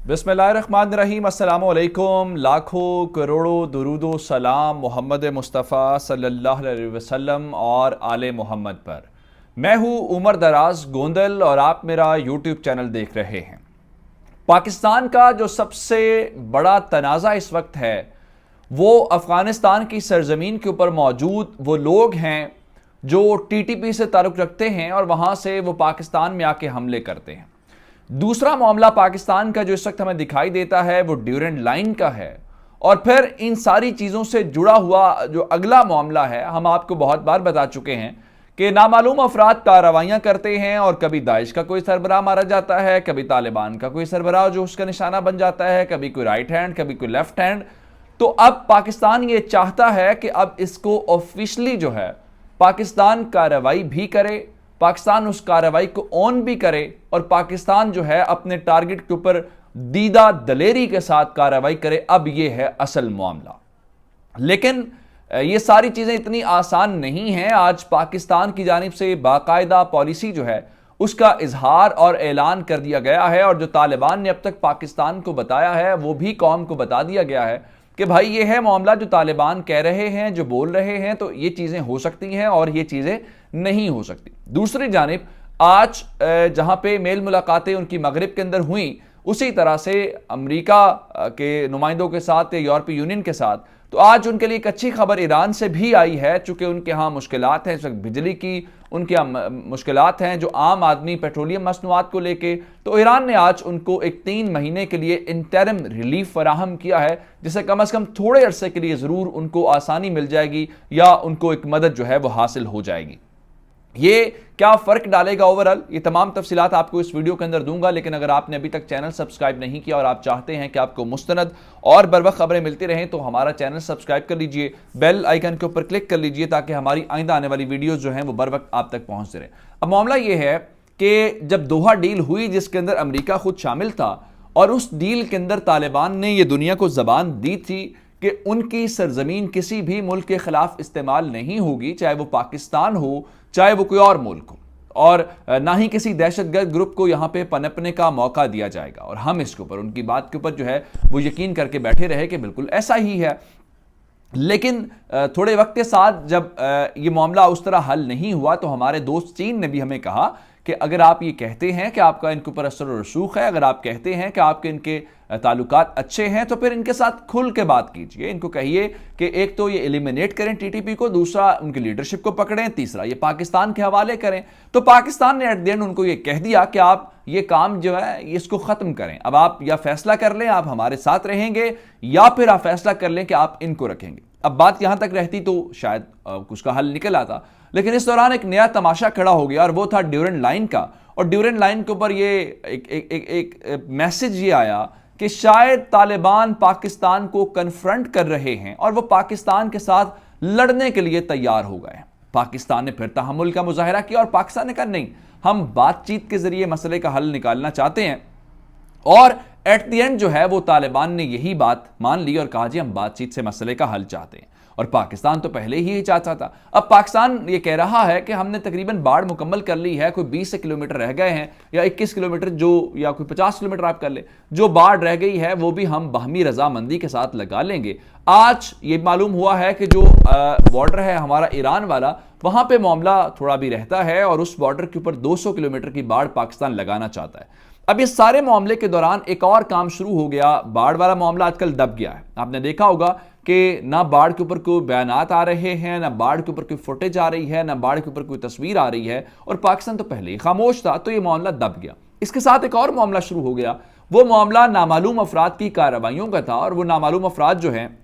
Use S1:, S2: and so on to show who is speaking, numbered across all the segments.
S1: बिस्मिल्लाहिर्रहमानिर्रहीम, अस्सलामु अलैकुम। लाखों करोड़ों दुरूदो सलाम मोहम्मद मुस्तफ़ा सल्लल्लाहु अलैहि वसल्लम और आले मोहम्मद पर। मैं हूँ उमर दराज गोंदल और आप मेरा यूट्यूब चैनल देख रहे हैं। पाकिस्तान का जो सबसे बड़ा तनाज़ा इस वक्त है वो अफ़गानिस्तान की सरजमीन के ऊपर मौजूद वो लोग हैं जो TTP से ताल्लुक़ रखते हैं और वहाँ से वो पाकिस्तान में आके हमले करते हैं। दूसरा मामला पाकिस्तान का जो इस वक्त हमें दिखाई देता है वो ड्यूरेंट लाइन का है। और फिर इन सारी चीज़ों से जुड़ा हुआ जो अगला मामला है, हम आपको बहुत बार बता चुके हैं कि नामालूम अफराद कार्रवाइयाँ करते हैं और कभी दाइश का कोई सरबराह मारा जाता है, कभी तालिबान का कोई सरबराह जो उसका निशाना बन जाता है, कभी कोई राइट हैंड, कभी कोई लेफ्ट हैंड। तो अब पाकिस्तान ये चाहता है कि अब इसको ऑफिशियली जो है पाकिस्तान कार्रवाई भी करे, पाकिस्तान उस कार्रवाई को ऑन भी करे और पाकिस्तान जो है अपने टारगेट के ऊपर दीदा दलेरी के साथ कार्रवाई करे। अब यह है असल मामला। लेकिन ये सारी चीजें इतनी आसान नहीं हैं। आज पाकिस्तान की जानिब से बाकायदा पॉलिसी जो है उसका इजहार और ऐलान कर दिया गया है और जो तालिबान ने अब तक पाकिस्तान को बताया है वो भी कौम को बता दिया गया है कि भाई ये है मामला, जो तालिबान कह रहे हैं, जो बोल रहे हैं, तो ये चीज़ें हो सकती हैं और ये चीज़ें नहीं हो सकती। दूसरी जानिब आज जहां पे मेल मुलाकातें उनकी मगरिब के अंदर हुई, उसी तरह से अमेरिका के नुमाइंदों के साथ या यूरोपीय यूनियन के साथ, तो आज उनके लिए एक अच्छी खबर ईरान से भी आई है। चूंकि उनके यहाँ मुश्किलात हैं इस वक्त बिजली की, उनके यहाँ मुश्किलात हैं जो आम आदमी पेट्रोलियम मसनूआत को लेके, तो ईरान ने आज उनको एक 3 महीने के लिए इंटरिम रिलीफ फराहम किया है, जिससे कम से कम थोड़े अरसे के लिए ज़रूर उनको आसानी मिल जाएगी या उनको एक मदद जो है वो हासिल हो जाएगी। ये क्या फ़र्क डालेगा ओवरऑल, ये तमाम तफसीलात आपको इस वीडियो के अंदर दूंगा। लेकिन अगर आपने अभी तक चैनल सब्सक्राइब नहीं किया और आप चाहते हैं कि आपको मुस्तनद और बरवक्त खबरें मिलती रहें तो हमारा चैनल सब्सक्राइब कर लीजिए, बेल आइकन के ऊपर क्लिक कर लीजिए ताकि हमारी आइंदा आने वाली वीडियोज़ जो हैं वो बर वक्त आप तक पहुँचते रहें। अब मामला ये है कि जब दोहा डील हुई जिसके अंदर अमरीका खुद शामिल था और उस डील के अंदर तालिबान ने यह दुनिया को जबान दी थी कि उनकी सरजमीन किसी भी मुल्क के खिलाफ इस्तेमाल नहीं होगी, चाहे वो पाकिस्तान हो चाहे वो कोई और मुल्क हो, और ना ही किसी दहशतगर्द ग्रुप को यहां पे पनपने का मौका दिया जाएगा। और हम इसके ऊपर, उनकी बात के ऊपर जो है वो यकीन करके बैठे रहे कि बिल्कुल ऐसा ही है। लेकिन थोड़े वक्त के साथ जब ये मामला उस तरह हल नहीं हुआ तो हमारे दोस्त चीन ने भी हमें कहा कि अगर आप ये कहते हैं कि आपका इनके ऊपर असर और रसूख है, अगर आप कहते हैं कि आपके इनके ताल्लुकात अच्छे हैं, तो फिर इनके साथ खुल के बात कीजिए। इनको कहिए कि एक तो ये एलिमिनेट करें TTP को, दूसरा उनकी लीडरशिप को पकड़ें, तीसरा ये पाकिस्तान के हवाले करें। तो पाकिस्तान ने एट द एंड उनको ये कह दिया कि आप ये काम जो है इसको ख़त्म करें। अब आप या फैसला कर लें आप हमारे साथ रहेंगे या फिर आप फैसला कर लें कि आप इनको रखेंगे। अब बात यहां तक रहती तो शायद कुछ का हल निकल आता, लेकिन इस दौरान एक नया तमाशा खड़ा हो गया और वो था ड्यूरेंट लाइन का। और ड्यूरेंट लाइन के ऊपर ये एक मैसेज ये आया कि शायद तालिबान पाकिस्तान को कन्फ्रंट कर रहे हैं और वो पाकिस्तान के साथ लड़ने के लिए तैयार हो गए। पाकिस्तान ने फिर तहम्मुल का मुजाहिरा किया और पाकिस्तान ने कहा नहीं, हम बातचीत के जरिए मसले का हल निकालना चाहते हैं। और एट द एंड जो है वो तालिबान ने यही बात मान ली और कहा जी हम बातचीत से मसले का हल चाहते हैं। और पाकिस्तान तो पहले ही चाहता था। अब पाकिस्तान ये कह रहा है कि हमने तकरीबन बाढ़ मुकम्मल कर ली है, कोई 20 किलोमीटर रह गए हैं या 21 किलोमीटर जो, या कोई 50 किलोमीटर आप कर ले, जो बाढ़ रह गई है वो भी हम बाहमी रजामंदी के साथ लगा लेंगे। आज ये मालूम हुआ है कि जो बॉर्डर है हमारा ईरान वाला, वहां पे मामला थोड़ा भी रहता है और उस बॉर्डर के ऊपर 200 किलोमीटर की बाढ़ पाकिस्तान लगाना चाहता है। अब इस सारे मामले के दौरान एक और काम शुरू हो गया। बाढ़ वाला मामला आजकल दब गया है। आपने देखा होगा कि ना बाढ़ के ऊपर कोई बयानात आ रहे हैं, ना बाढ़ के ऊपर कोई फुटेज आ रही है, ना बाढ़ के ऊपर कोई तस्वीर आ रही है। और पाकिस्तान तो पहले ही खामोश था, तो ये मामला दब गया। इसके साथ एक और मामला शुरू हो गया। वो मामला नामालूम अफराद की कार्रवाइयों का था। और वो नामालूम अफराद जो हैं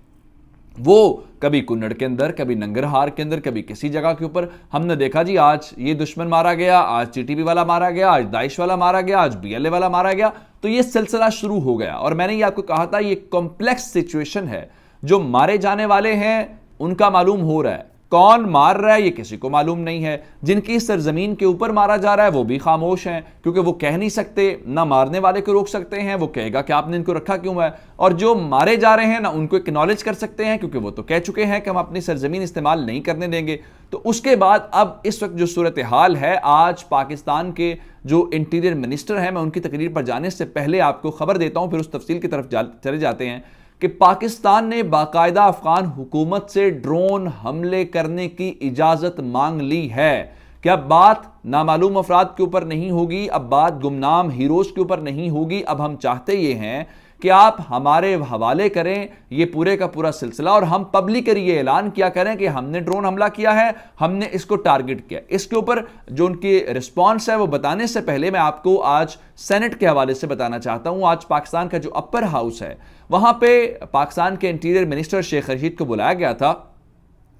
S1: वो कभी कुन्नड़ के अंदर, कभी नंगरहार के अंदर, कभी किसी जगह के ऊपर। हमने देखा जी आज ये दुश्मन मारा गया, आज TTP वाला मारा गया, आज दाइश वाला मारा गया, आज BLA वाला मारा गया। तो ये सिलसिला शुरू हो गया। और मैंने ये आपको कहा था ये कॉम्प्लेक्स सिचुएशन है। जो मारे जाने वाले हैं उनका मालूम हो रहा है, कौन मार रहा है ये किसी को मालूम नहीं है। जिनकी सरजमीन के ऊपर मारा जा रहा है वो भी खामोश हैं, क्योंकि वो कह नहीं सकते, ना मारने वाले को रोक सकते हैं, वो कहेगा कि आपने इनको रखा क्यों है। और जो मारे जा रहे हैं ना उनको एक्नॉलेज कर सकते हैं, क्योंकि वो तो कह चुके हैं कि हम अपनी सरजमीन इस्तेमाल नहीं करने देंगे। तो उसके बाद अब इस वक्त जो सूरत हाल है, आज पाकिस्तान के जो इंटीरियर मिनिस्टर हैं, मैं उनकी तकरीर पर जाने से पहले आपको खबर देता हूं, फिर उस तफसील की तरफ चले जाते हैं कि पाकिस्तान ने बाकायदा अफगान हुकूमत से ड्रोन हमले करने की इजाजत मांग ली है कि अब बात नामालूम अफराद के ऊपर नहीं होगी, अब बात गुमनाम हीरोज के ऊपर नहीं होगी। अब हम चाहते ये हैं कि आप हमारे हवाले करें ये पूरे का पूरा सिलसिला, और हम पब्लिकली ये ऐलान किया करें कि हमने ड्रोन हमला किया है, हमने इसको टारगेट किया। इसके ऊपर जो उनकी रिस्पॉन्स है वो बताने से पहले मैं आपको आज सेनेट के हवाले से बताना चाहता हूं। आज पाकिस्तान का जो अपर हाउस है वहां पे पाकिस्तान के इंटीरियर मिनिस्टर शेख रशीद को बुलाया गया था।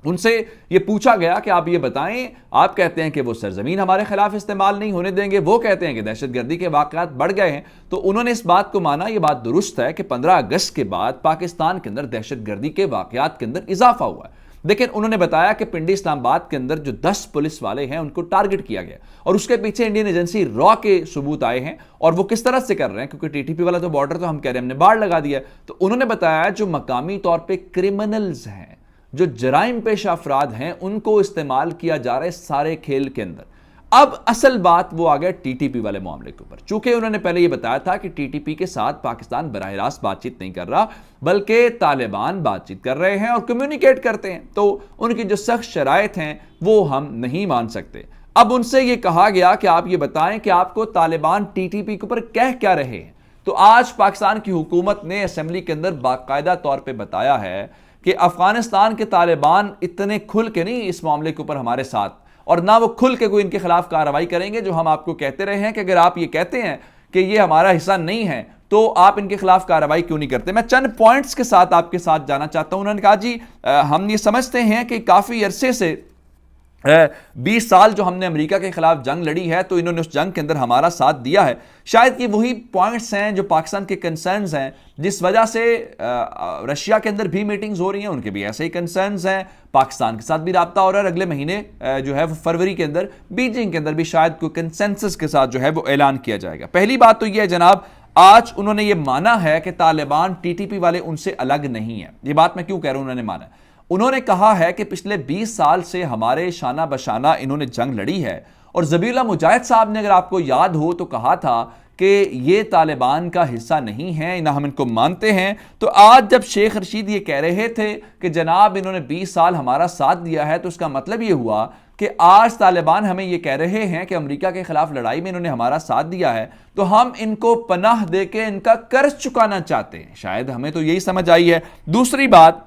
S1: उनसे ये पूछा गया कि आप ये बताएं, आप कहते हैं कि वो सरजमीन हमारे खिलाफ इस्तेमाल नहीं होने देंगे, वो कहते हैं कि दहशतगर्दी के वाकयात बढ़ गए हैं। तो उन्होंने इस बात को माना, ये बात दुरुस्त है कि 15 अगस्त के बाद पाकिस्तान के अंदर दहशतगर्दी के वाकयात के अंदर इजाफा हुआ है। लेकिन उन्होंने बताया कि पिंडी इस्लामाबाद के अंदर जो 10 पुलिस वाले हैं उनको टारगेट किया गया, और उसके पीछे इंडियन एजेंसी रॉ के सबूत आए हैं। और वो किस तरह से कर रहे हैं, क्योंकि टीटीपी वाला तो बॉर्डर तो हम कह रहे हैं हमने बाढ़ लगा दिया। तो उन्होंने बताया जो मकामी तौर पर क्रिमिनल्स हैं, जो जराइम पेशा अफराद हैं, उनको इस्तेमाल किया जा रहा है सारे खेल के अंदर। अब असल बात वो आ गया टीटीपी वाले मामले के ऊपर। चूंकि उन्होंने पहले ये बताया था कि टीटीपी के साथ पाकिस्तान बराह रास्त बातचीत नहीं कर रहा, बल्कि तालिबान बातचीत कर रहे हैं और कम्युनिकेट करते हैं, तो उनकी जो सख्त शराइत हैं वो हम नहीं मान सकते। अब उनसे ये कहा गया कि आप ये बताएं कि आपको तालिबान टीटीपी के ऊपर कह क्या रहे हैं। तो आज पाकिस्तान की हुकूमत ने असेंबली के अंदर बाकायदा तौर पर बताया है कि अफगानिस्तान के तालिबान इतने खुल के नहीं इस मामले के ऊपर हमारे साथ, और ना वो खुल के कोई इनके खिलाफ कार्रवाई करेंगे। जो हम आपको कहते रहे हैं कि अगर आप ये कहते हैं कि ये हमारा हिस्सा नहीं है तो आप इनके खिलाफ कार्रवाई क्यों नहीं करते। मैं चंद पॉइंट्स के साथ आपके साथ जाना चाहता हूं। उन्होंने कहा जी हम ये समझते हैं कि काफी अरसे से 20 साल जो हमने अमेरिका के खिलाफ जंग लड़ी है, तो इन्होंने उस जंग के अंदर हमारा साथ दिया है। शायद ये वही पॉइंट्स हैं जो पाकिस्तान के कंसर्न्स हैं, जिस वजह से रशिया के अंदर भी मीटिंग्स हो रही हैं, उनके भी ऐसे ही कंसर्न्स हैं। पाकिस्तान के साथ भी रब्ता हो रहा है। अगले महीने जो है वो फरवरी के अंदर बीजिंग के अंदर भी शायद कोई कंसेंसस के साथ जो है वो ऐलान किया जाएगा। पहली बात तो यह है जनाब, आज उन्होंने ये माना है कि तालिबान टीटीपी वाले उनसे अलग नहीं है। ये बात मैं क्यों कह रहा हूं, उन्होंने माना। उन्होंने कहा है कि पिछले 20 साल से हमारे शाना बशाना इन्होंने जंग लड़ी है, और ज़बीउल्लाह मुजाहिद साहब ने, अगर आपको याद हो, तो कहा था कि ये तालिबान का हिस्सा नहीं है, ना हम इनको मानते हैं। तो आज जब शेख रशीद ये कह रहे थे कि जनाब इन्होंने 20 साल हमारा साथ दिया है, तो उसका मतलब ये हुआ कि आज तालिबान हमें ये कह रहे हैं कि अमेरिका के खिलाफ लड़ाई में इन्होंने हमारा साथ दिया है, तो हम इनको पनाह देके इनका कर्ज चुकाना चाहते हैं। शायद हमें तो यही समझ आई है। दूसरी बात,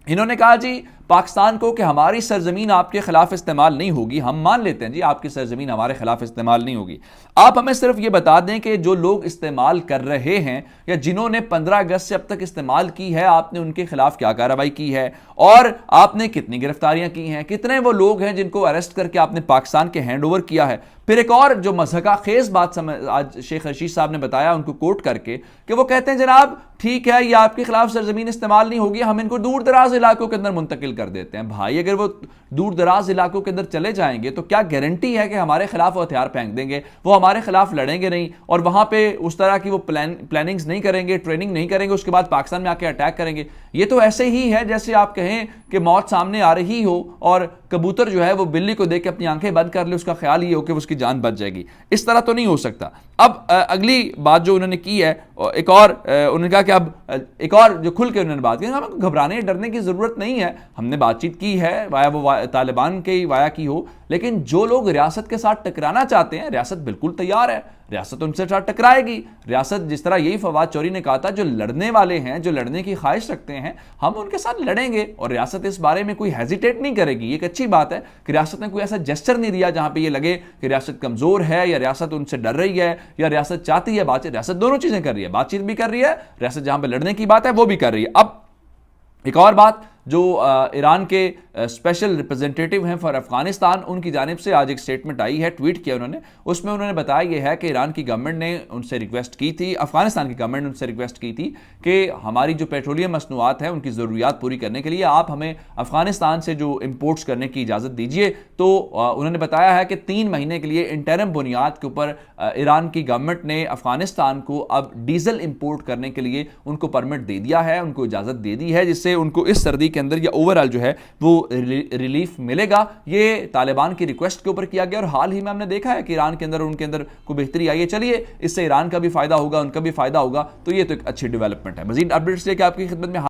S1: इन्होंने कहा जी पाकिस्तान को कि हमारी सरजमीन आपके खिलाफ इस्तेमाल नहीं होगी। हम मान लेते हैं जी आपकी सरजमीन हमारे खिलाफ इस्तेमाल नहीं होगी, आप हमें सिर्फ ये बता दें कि जो लोग इस्तेमाल कर रहे हैं या जिन्होंने 15 अगस्त से अब तक इस्तेमाल की है, आपने उनके खिलाफ क्या कार्रवाई की है, और आपने कितनी गिरफ्तारियां की हैं, कितने वो लोग हैं जिनको अरेस्ट करके आपने पाकिस्तान के हैंड ओवर किया है। फिर एक और जो मज़हका खेज बात आज शेख रशीद साहब ने बताया, उनको कोट करके, कि वो कहते हैं जनाब ठीक है ये आपके खिलाफ सरजमीन इस्तेमाल नहीं होगी, हम इनको दूर दराज इलाकों के अंदर मुंतकिल कर देते हैं। भाई अगर वो दूर दराज इलाकों के अंदर चले जाएंगे तो क्या गारंटी है कि हमारे खिलाफ वो हथियार फेंक देंगे, वो हमारे खिलाफ लड़ेंगे नहीं, और वहां पे उस तरह की वो प्लानिंग्स नहीं करेंगे, ट्रेनिंग नहीं करेंगे, उसके बाद पाकिस्तान में आके अटैक करेंगे। ये तो ऐसे ही है जैसे आप कहें कि मौत सामने आ रही हो और कबूतर जो है वो बिल्ली को देख के अपनी आंखें बंद कर ले, उसका ख्याल ये हो कि उसकी जान बच जाएगी। इस तरह तो नहीं हो सकता। अब अगली बात जो उन्होंने की है, एक और उन्होंने कहा कि अब एक और जो खुल के उन्होंने बात की, हमें घबराने डरने की जरूरत नहीं है, हमने बातचीत की है, वाया वो तालिबान के वाया की हो, लेकिन जो लोग रियासत के साथ टकराना चाहते हैं, रियासत बिल्कुल तैयार है, रियासत उनसे साथ टकराएगी। रियासत जिस तरह यही फवाद चौधरी ने कहा था, जो लड़ने वाले हैं, जो लड़ने की ख्वाहिश रखते हैं, हम उनके साथ लड़ेंगे, और रियासत इस बारे में कोई हेजिटेट नहीं करेगी। एक अच्छी बात है कि रियासत ने कोई ऐसा जेस्चर नहीं दिया जहां पे ये लगे कि रियासत कमजोर है या रियासत उनसे डर रही है या रियासत चाहती है बातचीत। रियासत दोनों चीजें कर रही है, बातचीत भी कर रही है, रियासत जहां पे लड़ने की बात है वो भी कर रही है। अब एक और बात जो ईरान के स्पेशल रिप्रेजेंटेटिव हैं फॉर अफगानिस्तान, उनकी जानिब से आज एक स्टेटमेंट आई है, ट्वीट किया उन्होंने। उसमें उन्होंने बताया यह है कि ईरान की गवर्नमेंट ने उनसे रिक्वेस्ट की थी, अफगानिस्तान की गवर्नमेंट ने उनसे रिक्वेस्ट की थी कि हमारी जो पेट्रोलियम मसनूआत है उनकी ज़रूरियात पूरी करने के लिए आप हमें अफगानिस्तान से जो इंपोर्ट्स करने की इजाज़त दीजिए। तो उन्होंने बताया है कि 3 महीने के लिए इंटरम बुनियाद के ऊपर ईरान की गवर्नमेंट ने अफगानिस्तान को अब डीजल इंपोर्ट करने के लिए उनको परमिट दे दिया है, उनको इजाज़त दे दी है, जिससे उनको इस सर्दी के अंदर या ओवरऑल जो है वो रिलीफ मिलेगा। ये तालिबान की रिक्वेस्ट के ऊपर किया गया और हाल ही में हमने देखा है कि ईरान के अंदर उनके अंदर कोई बेहतरी आई है। चलिए, इससे ईरान का भी फायदा होगा, उनका भी फायदा होगा, तो ये तो एक अच्छी डेवलपमेंट है। मजीद अपडेट्स लेके आपकी खिदमत में